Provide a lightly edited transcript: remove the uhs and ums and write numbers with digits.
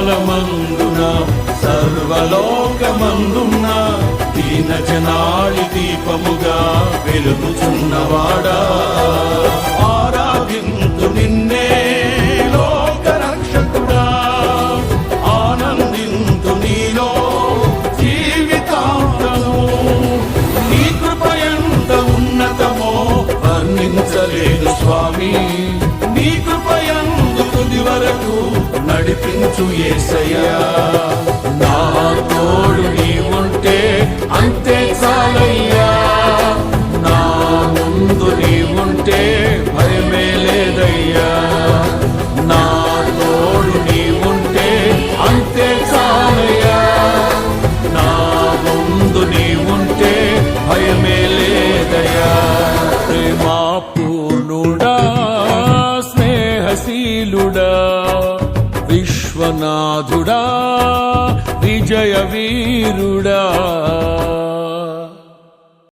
పాతాళమందున సర్వలోకమందున్న దీన జనాళి దీపముగా వెలుగుచున్నవాడా, ఆరాధింతు నిన్నే లోక రక్షకుడా, ఆనందింతు నీలో జీవితాంతము. నీ కృప ఎంత ఉన్నతమో వర్ణించలేను స్వామి, నీ కృపయందు తుది వరకు నడిపించు యేసయ్యా. నా తోడు నీవుంటే అంతే చాలయ్యా, నా ముందు నీవుంటే భయమే లేదయ్యా. నా తోడు నీవుంటే అంతే చాలయ్యా, నా ముందు నీవుంటే భయమే లేదయ్యా. ప్రేమా పూర్ణుడా, స్నేహశీలుడా, విశ్వనాథుడా, విజయ వీరుడా.